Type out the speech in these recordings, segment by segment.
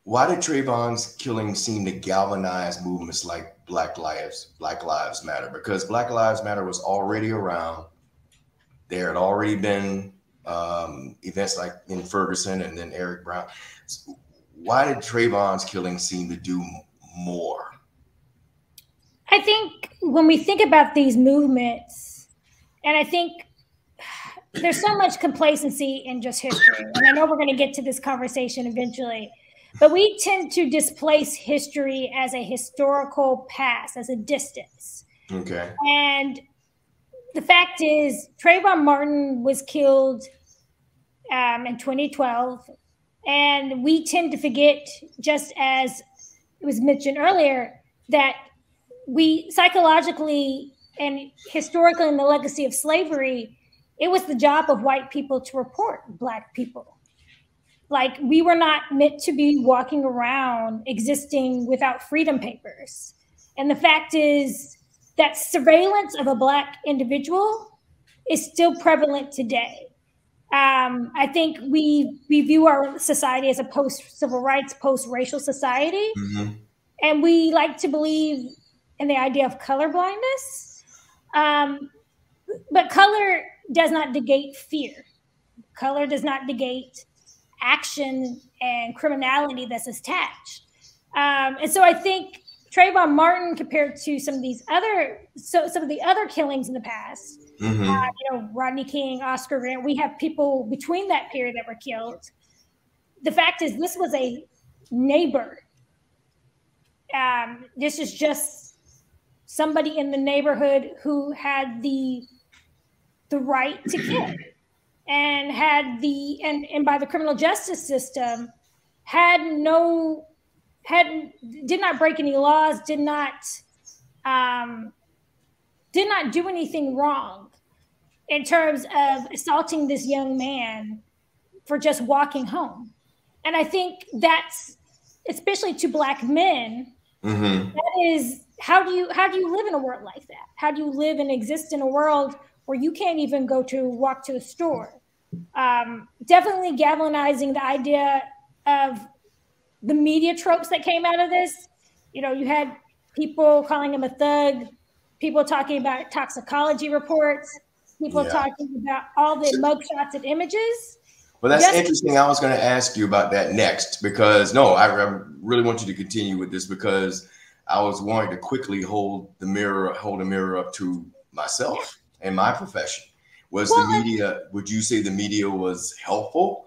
Why did Trayvon's killing seem to galvanize movements like Black Lives Matter? Because Black Lives Matter was already around. There had already been events like in Ferguson and then Eric Brown. Why did Trayvon's killing seem to do more? I think when we think about these movements, and I think there's so much complacency in just history, and I know we're going to get to this conversation eventually, but we tend to displace history as a historical past, as a distance. Okay. And the fact is, Trayvon Martin was killed in 2012, and we tend to forget, just as it was mentioned earlier, that we psychologically and historically in the legacy of slavery, it was the job of white people to report Black people. Like, we were not meant to be walking around existing without freedom papers. And the fact is that surveillance of a Black individual is still prevalent today. I think we view our society as a post-civil rights, post-racial society. Mm-hmm. And we like to believe in the idea of color blindness. But color does not negate fear. Color does not negate action and criminality that's attached. And so I think Trayvon Martin, compared to some of the other killings in the past, Mm-hmm. Rodney King, Oscar Grant, we have people between that period that were killed. The fact is, this was a neighbor. This is just somebody in the neighborhood who had the right to kill, and had and by the criminal justice system did not break any laws, did not do anything wrong in terms of assaulting this young man for just walking home. And I think that's, especially to Black men, that is, how do you live in a world like that? How do you live and exist in a world where you can't even walk to the store? Definitely galvanizing the idea of the media tropes that came out of this. You had people calling him a thug, people talking about toxicology reports, people talking about all the mugshots and images. Well, that's interesting. I was going to ask you about that next, because I really want you to continue with this, because I was wanting to quickly hold a mirror up to myself and my profession. The media, would you say the media was helpful?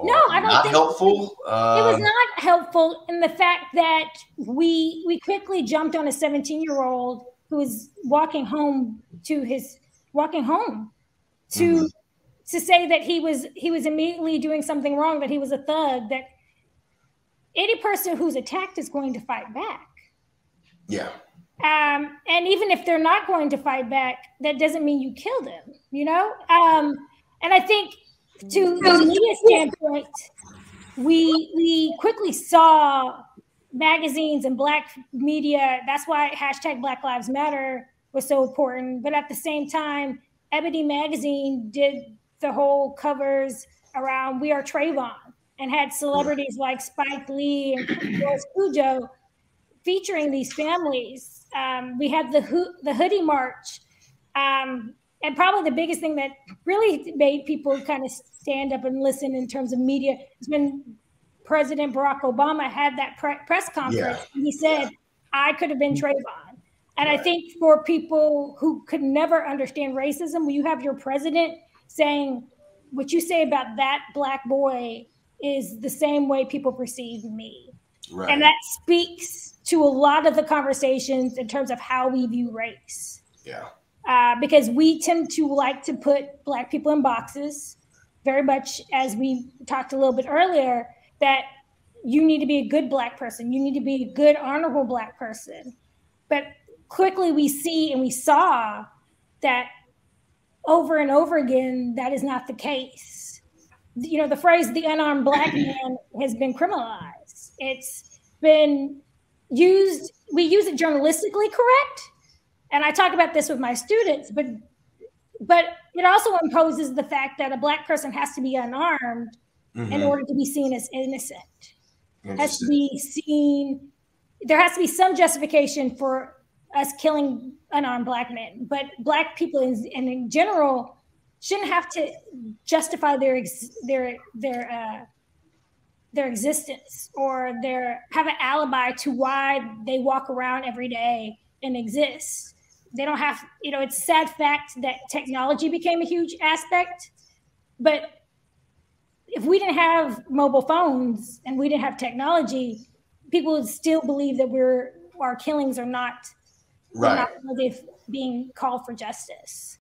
No, I don't think helpful. It was not helpful in the fact that we quickly jumped on a 17-year-old who was walking home to say that he was immediately doing something wrong, that he was a thug, that any person who's attacked is going to fight back. Yeah. And even if they're not going to fight back, that doesn't mean you kill them, And I think, to the media standpoint, we quickly saw magazines and Black media. That's why hashtag Black Lives Matter was so important. But at the same time, Ebony magazine did the whole covers around "We Are Trayvon" and had celebrities like Spike Lee and Boris Cujo featuring these families. We had the hoodie march. And probably the biggest thing that really made people kind of stand up and listen in terms of media is when President Barack Obama had that press conference. And he said, "I could have been Trayvon." And I think for people who could never understand racism, when you have your president saying, "What you say about that Black boy is the same way people perceive me." Right. And that speaks to a lot of the conversations in terms of how we view race. Yeah. Because we tend to like to put Black people in boxes, very much as we talked a little bit earlier, that you need to be a good Black person. You need to be a good, honorable Black person. But quickly we saw that over and over again, that is not the case. The phrase "the unarmed Black man" has been criminalized. It's been used, we use it journalistically correct. And I talk about this with my students, but it also imposes the fact that a Black person has to be unarmed in order to be seen as innocent. has to be seen. There has to be some justification for us killing unarmed Black men, but Black people in general shouldn't have to justify their existence or have an alibi to why they walk around every day and exist. They don't have, it's a sad fact that technology became a huge aspect, but if we didn't have mobile phones and we didn't have technology, people would still believe that our killings are not, right, not being called for justice.